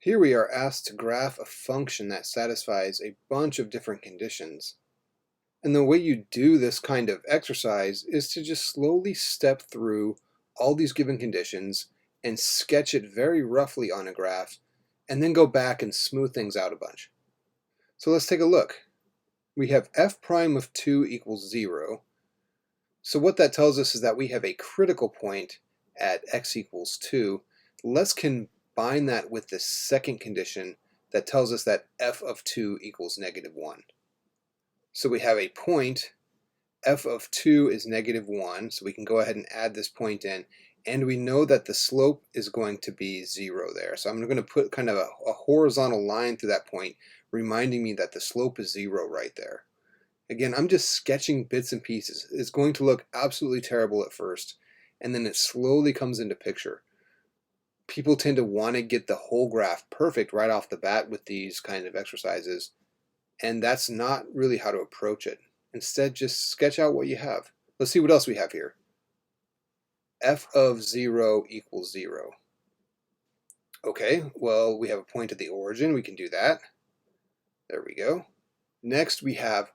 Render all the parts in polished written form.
Here we are asked to graph a function that satisfies a bunch of different conditions. And the way you do this kind of exercise is to just slowly step through all these given conditions and sketch it very roughly on a graph, and then go back and smooth things out a bunch. So let's take a look. We have f prime of 2 equals 0. So what that tells us is that we have a critical point at x equals 2. Let's combine that with the second condition that tells us that f of 2 equals -1. So we have a point, f of 2 is -1, so we can go ahead and add this point in, and we know that the slope is going to be 0 there. So I'm going to put kind of a horizontal line through that point, reminding me that the slope is 0 right there. Again, I'm just sketching bits and pieces. It's going to look absolutely terrible at first, and then it slowly comes into picture. People tend to want to get the whole graph perfect right off the bat with these kind of exercises, and that's not really how to approach it. Instead, just sketch out what you have. Let's see what else we have here. F of 0 equals 0. Okay, well, we have a point at the origin. We can do that. There we go. Next, we have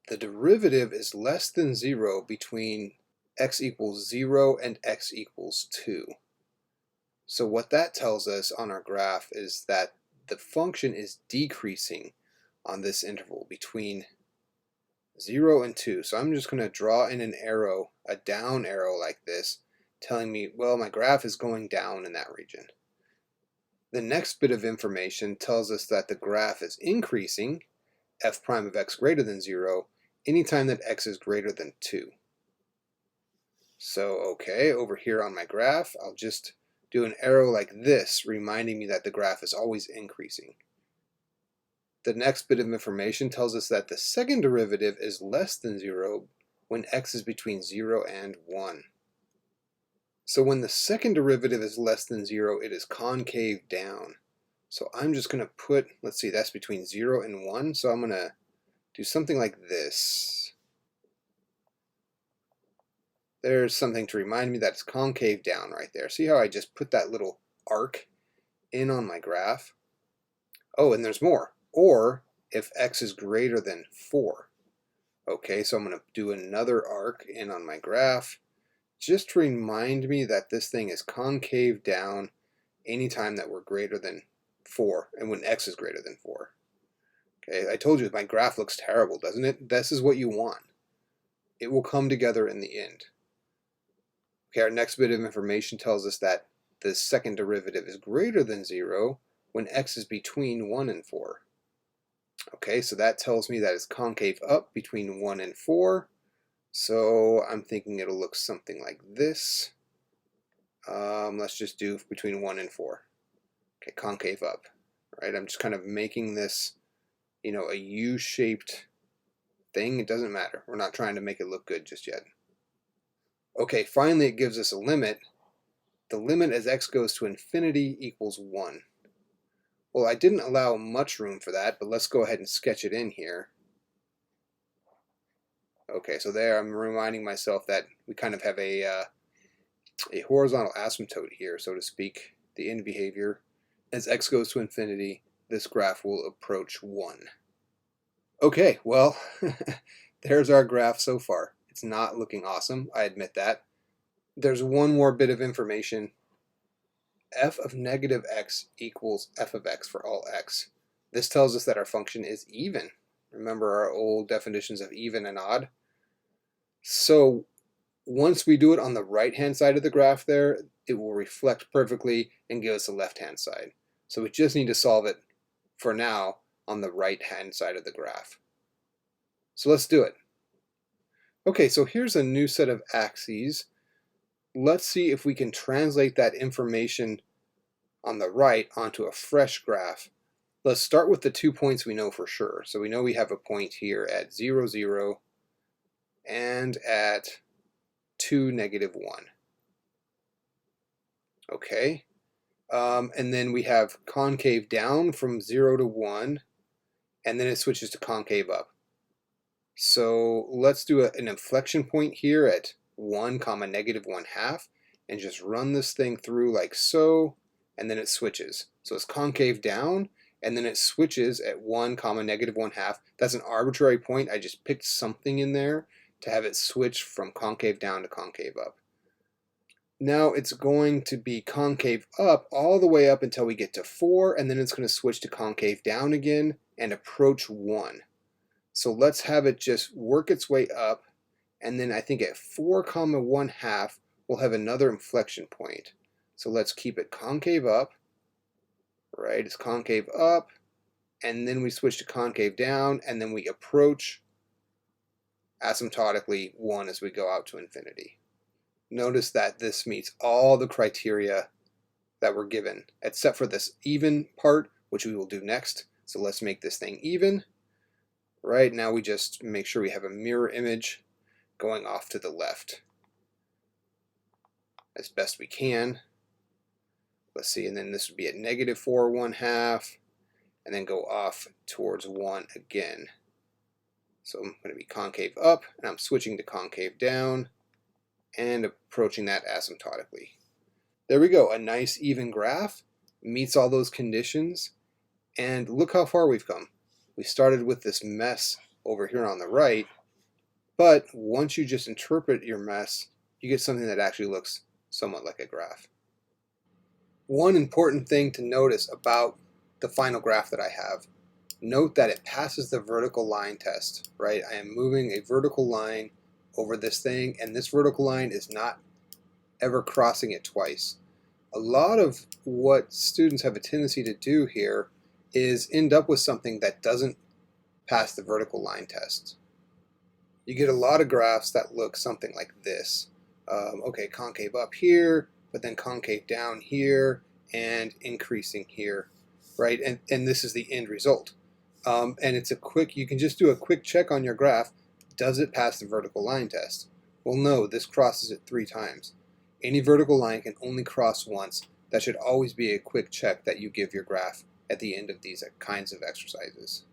the derivative is less than 0 between x equals 0 and x equals 2. So what that tells us on our graph is that the function is decreasing on this interval between 0 and 2. So I'm just going to draw in an arrow, a down arrow like this, telling me, well, my graph is going down in that region. The next bit of information tells us that the graph is increasing, f prime of x greater than 0, anytime that x is greater than 2. So, okay, over here on my graph, I'll just do an arrow like this, reminding me that the graph is always increasing. The next bit of information tells us that the second derivative is less than 0 when x is between 0 and 1. So when the second derivative is less than 0, it is concave down. So I'm just going to put, let's see, that's between 0 and 1, so I'm going to do something like this. There's something to remind me that it's concave down right there. See how I just put that little arc in on my graph? Oh, and there's more. Or if x is greater than 4. Okay, so I'm going to do another arc in on my graph, just to remind me that this thing is concave down anytime that we're greater than 4, and when x is greater than 4. Okay, I told you my graph looks terrible, doesn't it? This is what you want. It will come together in the end. Okay, our next bit of information tells us that the second derivative is greater than 0 when x is between 1 and 4. Okay, so that tells me that it's concave up between 1 and 4. So I'm thinking it'll look something like this. Let's just do between 1 and 4. Okay, concave up. Right, I'm just kind of making this, a U-shaped thing. It doesn't matter. We're not trying to make it look good just yet. Okay, finally it gives us a limit. The limit as x goes to infinity equals 1. Well, I didn't allow much room for that, but let's go ahead and sketch it in here. Okay, so there I'm reminding myself that we kind of have a horizontal asymptote here, so to speak, the end behavior. As x goes to infinity, this graph will approach 1. Okay, well, there's our graph so far. It's not looking awesome, I admit that. There's one more bit of information. F of -x equals f of x for all x. This tells us that our function is even. Remember our old definitions of even and odd? So once we do it on the right-hand side of the graph there, it will reflect perfectly and give us the left-hand side. So we just need to solve it for now on the right-hand side of the graph. So let's do it. Okay, so here's a new set of axes. Let's see if we can translate that information on the right onto a fresh graph. Let's start with the 2 points we know for sure. So we know we have a point here at 0, 0 and at 2, -1. Okay, and then we have concave down from 0 to 1, and then it switches to concave up. So let's do an inflection point here at 1, -1/2, and just run this thing through like so, and then it switches. So it's concave down, and then it switches at 1 comma negative 1/2. That's an arbitrary point. I just picked something in there to have it switch from concave down to concave up. Now it's going to be concave up all the way up until we get to 4, and then it's going to switch to concave down again and approach 1. So let's have it just work its way up, and then I think at 4 comma 1/2 we'll have another inflection point. So let's keep it concave up, right? It's concave up, and then we switch to concave down, and then we approach asymptotically 1 as we go out to infinity. Notice that this meets all the criteria that were given, except for this even part, which we will do next. So let's make this thing even. Right now we just make sure we have a mirror image going off to the left as best we can. Let's see, and then this would be at negative 4 1/2, and then go off towards 1 again. So I'm going to be concave up, and I'm switching to concave down, and approaching that asymptotically. There we go, a nice even graph, meets all those conditions, and look how far we've come. We started with this mess over here on the right, but once you just interpret your mess, you get something that actually looks somewhat like a graph. One important thing to notice about the final graph that I have, note that it passes the vertical line test, right? I am moving a vertical line over this thing, and this vertical line is not ever crossing it twice. A lot of what students have a tendency to do here is end up with something that doesn't pass the vertical line test. You get a lot of graphs that look something like this. Okay, concave up here, but then concave down here, and increasing here, right? And this is the end result. And it's a quick, you can just do a quick check on your graph. Does it pass the vertical line test? Well, no, this crosses it 3 times. Any vertical line can only cross once. That should always be a quick check that you give your graph at the end of these kinds of exercises.